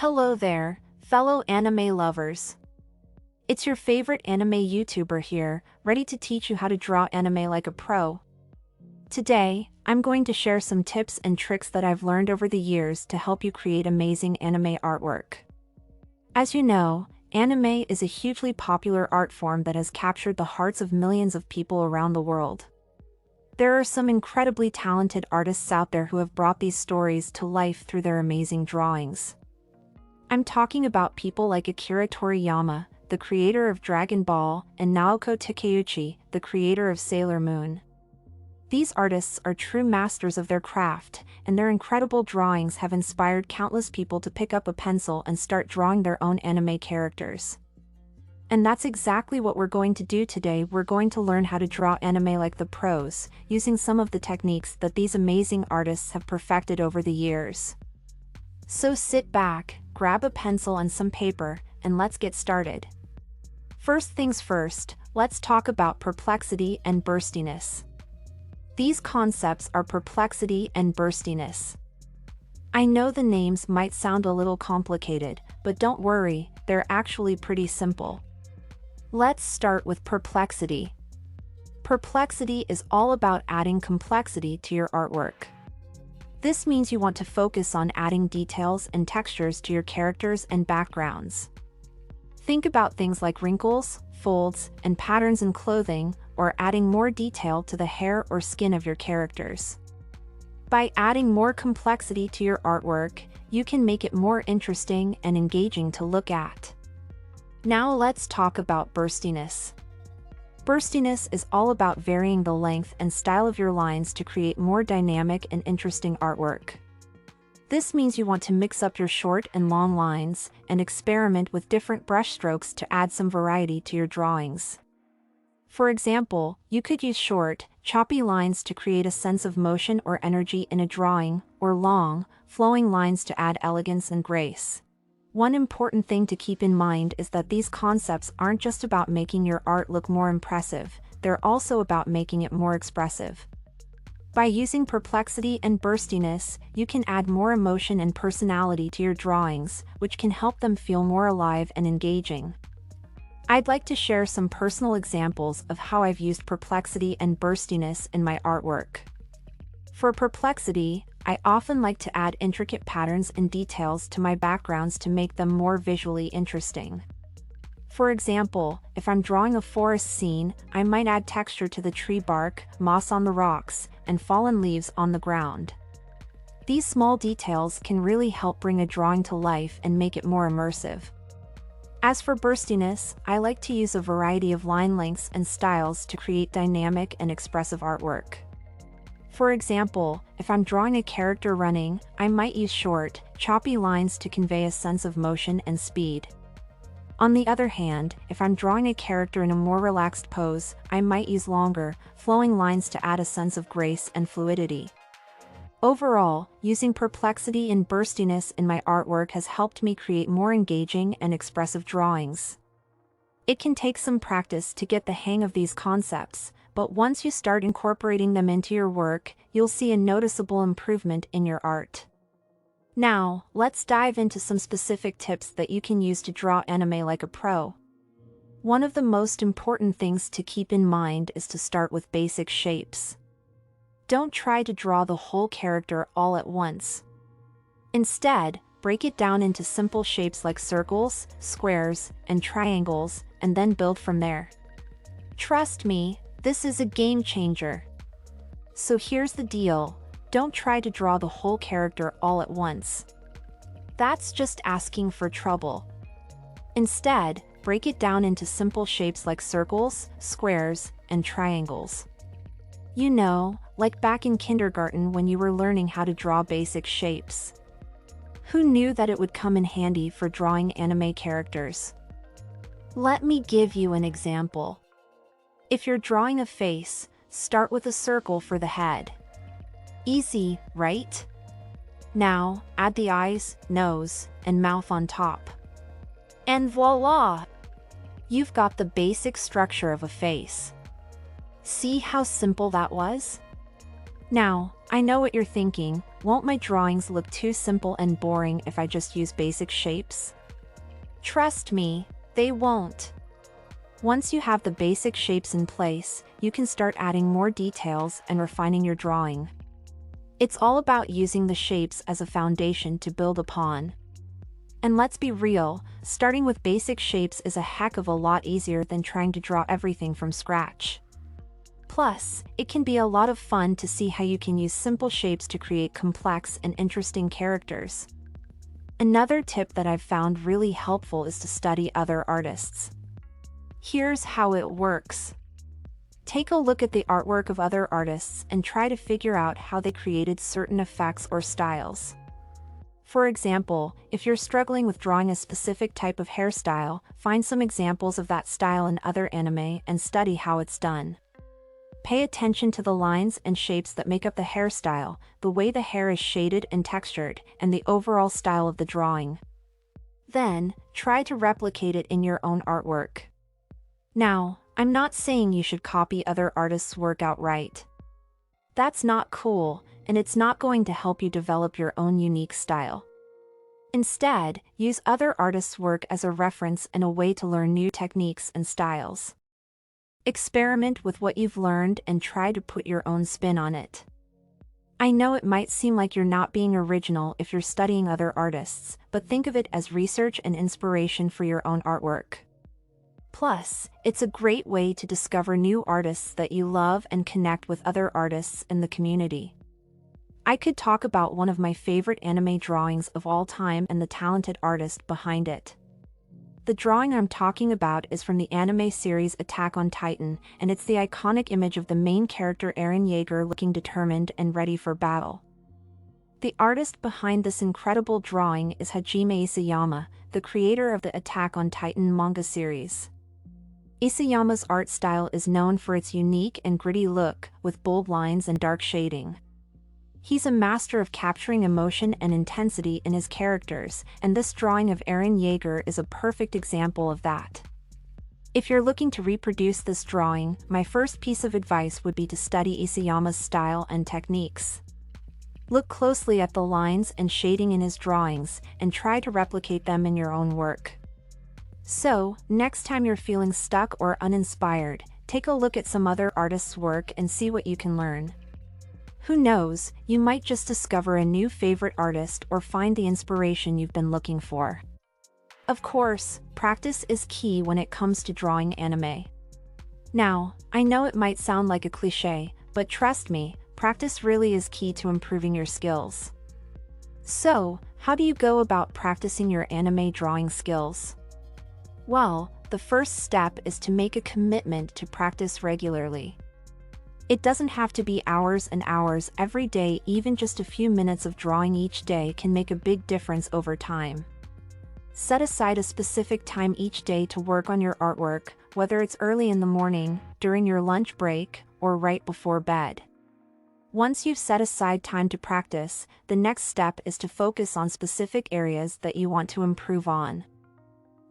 Hello there, fellow anime lovers. It's your favorite anime YouTuber here, ready to teach you how to draw anime like a pro. Today, I'm going to share some tips and tricks that I've learned over the years to help you create amazing anime artwork. As you know, anime is a hugely popular art form that has captured the hearts of millions of people around the world. There are some incredibly talented artists out there who have brought these stories to life through their amazing drawings. I'm talking about people like Akira Toriyama, the creator of Dragon Ball, and Naoko Takeuchi, the creator of Sailor Moon. These artists are true masters of their craft, and their incredible drawings have inspired countless people to pick up a pencil and start drawing their own anime characters. And that's exactly what we're going to do today. We're going to learn how to draw anime like the pros, using some of the techniques that these amazing artists have perfected over the years. So sit back, grab a pencil and some paper, and let's get started. First things first, let's talk about perplexity and burstiness. These concepts are perplexity and burstiness. I know the names might sound a little complicated, but don't worry, they're actually pretty simple. Let's start with perplexity. Perplexity is all about adding complexity to your artwork. This means you want to focus on adding details and textures to your characters and backgrounds. Think about things like wrinkles, folds, and patterns in clothing, or adding more detail to the hair or skin of your characters. By adding more complexity to your artwork, you can make it more interesting and engaging to look at. Now let's talk about burstiness. Burstiness is all about varying the length and style of your lines to create more dynamic and interesting artwork. This means you want to mix up your short and long lines and experiment with different brushstrokes to add some variety to your drawings. For example, you could use short, choppy lines to create a sense of motion or energy in a drawing, or long, flowing lines to add elegance and grace. One important thing to keep in mind is that these concepts aren't just about making your art look more impressive, they're also about making it more expressive. By using perplexity and burstiness, you can add more emotion and personality to your drawings, which can help them feel more alive and engaging. I'd like to share some personal examples of how I've used perplexity and burstiness in my artwork. For perplexity, I often like to add intricate patterns and details to my backgrounds to make them more visually interesting. For example, if I'm drawing a forest scene, I might add texture to the tree bark, moss on the rocks, and fallen leaves on the ground. These small details can really help bring a drawing to life and make it more immersive. As for burstiness, I like to use a variety of line lengths and styles to create dynamic and expressive artwork. For example, if I'm drawing a character running, I might use short, choppy lines to convey a sense of motion and speed. On the other hand, if I'm drawing a character in a more relaxed pose, I might use longer, flowing lines to add a sense of grace and fluidity. Overall, using perplexity and burstiness in my artwork has helped me create more engaging and expressive drawings. It can take some practice to get the hang of these concepts, but once you start incorporating them into your work, you'll see a noticeable improvement in your art. Now, let's dive into some specific tips that you can use to draw anime like a pro. One of the most important things to keep in mind is to start with basic shapes. Don't try to draw the whole character all at once. Instead, break it down into simple shapes like circles, squares, and triangles, and then build from there. Trust me, this is a game changer. So here's the deal, don't try to draw the whole character all at once. That's just asking for trouble. Instead, break it down into simple shapes like circles, squares, and triangles. You know, like back in kindergarten when you were learning how to draw basic shapes. Who knew that it would come in handy for drawing anime characters? Let me give you an example. If you're drawing a face, start with a circle for the head. Easy, right? Now, add the eyes, nose, and mouth on top. And voila! You've got the basic structure of a face. See how simple that was? Now, I know what you're thinking, won't my drawings look too simple and boring if I just use basic shapes? Trust me, they won't. Once you have the basic shapes in place, you can start adding more details and refining your drawing. It's all about using the shapes as a foundation to build upon. And let's be real, starting with basic shapes is a heck of a lot easier than trying to draw everything from scratch. Plus, it can be a lot of fun to see how you can use simple shapes to create complex and interesting characters. Another tip that I've found really helpful is to study other artists. Here's how it works. Take a look at the artwork of other artists and try to figure out how they created certain effects or styles. For example, if you're struggling with drawing a specific type of hairstyle, find some examples of that style in other anime and study how it's done. Pay attention to the lines and shapes that make up the hairstyle, the way the hair is shaded and textured, and the overall style of the drawing. Then, try to replicate it in your own artwork. Now, I'm not saying you should copy other artists' work outright. That's not cool, and it's not going to help you develop your own unique style. Instead, use other artists' work as a reference and a way to learn new techniques and styles. Experiment with what you've learned and try to put your own spin on it. I know it might seem like you're not being original if you're studying other artists, but think of it as research and inspiration for your own artwork. Plus, it's a great way to discover new artists that you love and connect with other artists in the community. I could talk about one of my favorite anime drawings of all time and the talented artist behind it. The drawing I'm talking about is from the anime series Attack on Titan, and it's the iconic image of the main character Eren Yeager looking determined and ready for battle. The artist behind this incredible drawing is Hajime Isayama, the creator of the Attack on Titan manga series. Isayama's art style is known for its unique and gritty look, with bold lines and dark shading. He's a master of capturing emotion and intensity in his characters, and this drawing of Eren Yeager is a perfect example of that. If you're looking to reproduce this drawing, my first piece of advice would be to study Isayama's style and techniques. Look closely at the lines and shading in his drawings, and try to replicate them in your own work. So, next time you're feeling stuck or uninspired, take a look at some other artists' work and see what you can learn. Who knows, you might just discover a new favorite artist or find the inspiration you've been looking for. Of course, practice is key when it comes to drawing anime. Now, I know it might sound like a cliché, but trust me, practice really is key to improving your skills. So, how do you go about practicing your anime drawing skills? Well, the first step is to make a commitment to practice regularly. It doesn't have to be hours and hours every day, even just a few minutes of drawing each day can make a big difference over time. Set aside a specific time each day to work on your artwork, whether it's early in the morning, during your lunch break, or right before bed. Once you've set aside time to practice, the next step is to focus on specific areas that you want to improve on.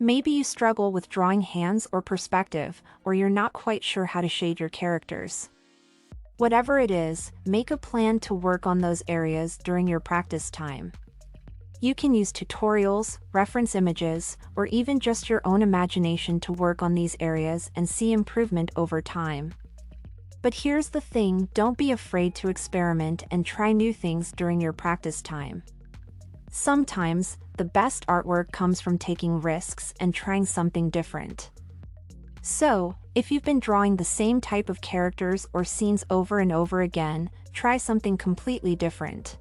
Maybe you struggle with drawing hands or perspective, or you're not quite sure how to shade your characters. Whatever it is, make a plan to work on those areas during your practice time. You can use tutorials, reference images, or even just your own imagination to work on these areas and see improvement over time. But here's the thing, don't be afraid to experiment and try new things during your practice time. Sometimes, the best artwork comes from taking risks and trying something different. So, if you've been drawing the same type of characters or scenes over and over again, try something completely different.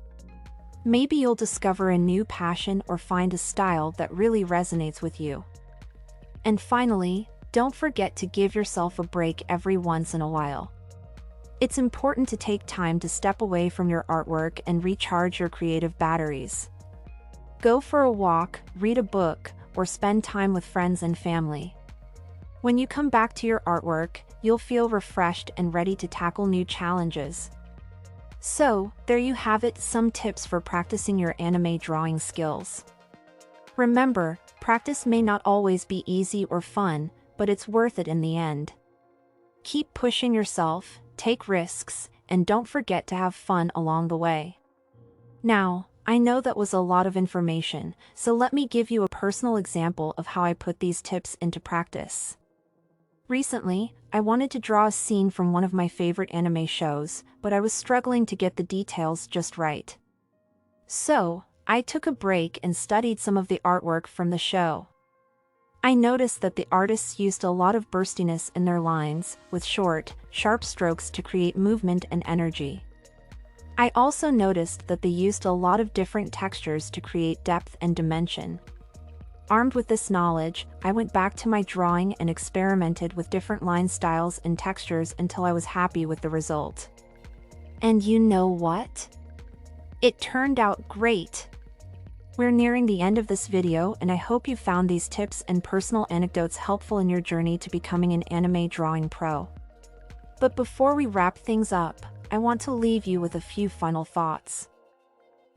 Maybe you'll discover a new passion or find a style that really resonates with you. And finally, don't forget to give yourself a break every once in a while. It's important to take time to step away from your artwork and recharge your creative batteries. Go for a walk, read a book, or spend time with friends and family. When you come back to your artwork, you'll feel refreshed and ready to tackle new challenges. So, there you have it, some tips for practicing your anime drawing skills. Remember, practice may not always be easy or fun, but it's worth it in the end. Keep pushing yourself, take risks, and don't forget to have fun along the way. Now, I know that was a lot of information, so let me give you a personal example of how I put these tips into practice. Recently, I wanted to draw a scene from one of my favorite anime shows, but I was struggling to get the details just right. So, I took a break and studied some of the artwork from the show. I noticed that the artists used a lot of burstiness in their lines, with short, sharp strokes to create movement and energy. I also noticed that they used a lot of different textures to create depth and dimension. Armed with this knowledge, I went back to my drawing and experimented with different line styles and textures until I was happy with the result. And you know what? It turned out great! We're nearing the end of this video, and I hope you found these tips and personal anecdotes helpful in your journey to becoming an anime drawing pro. But before we wrap things up, I want to leave you with a few final thoughts.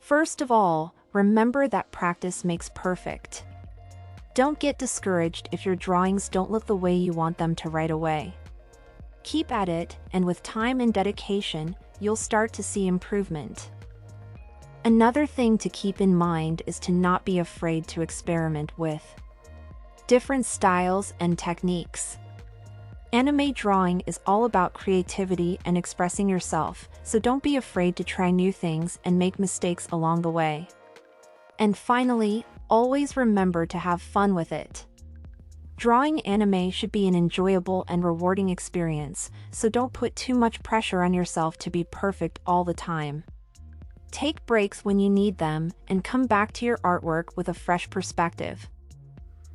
First of all, remember that practice makes perfect. Don't get discouraged if your drawings don't look the way you want them to right away. Keep at it, and with time and dedication, you'll start to see improvement. Another thing to keep in mind is to not be afraid to experiment with different styles and techniques. Anime drawing is all about creativity and expressing yourself, so don't be afraid to try new things and make mistakes along the way. And finally, always remember to have fun with it. Drawing anime should be an enjoyable and rewarding experience, so don't put too much pressure on yourself to be perfect all the time. Take breaks when you need them, and come back to your artwork with a fresh perspective.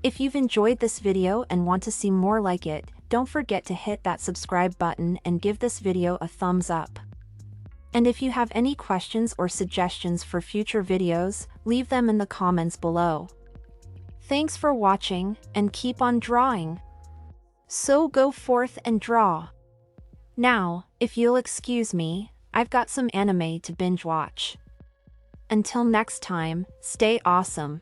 If you've enjoyed this video and want to see more like it, don't forget to hit that subscribe button and give this video a thumbs up. And if you have any questions or suggestions for future videos, leave them in the comments below. Thanks for watching, and keep on drawing. So go forth and draw. Now, if you'll excuse me, I've got some anime to binge watch. Until next time, stay awesome.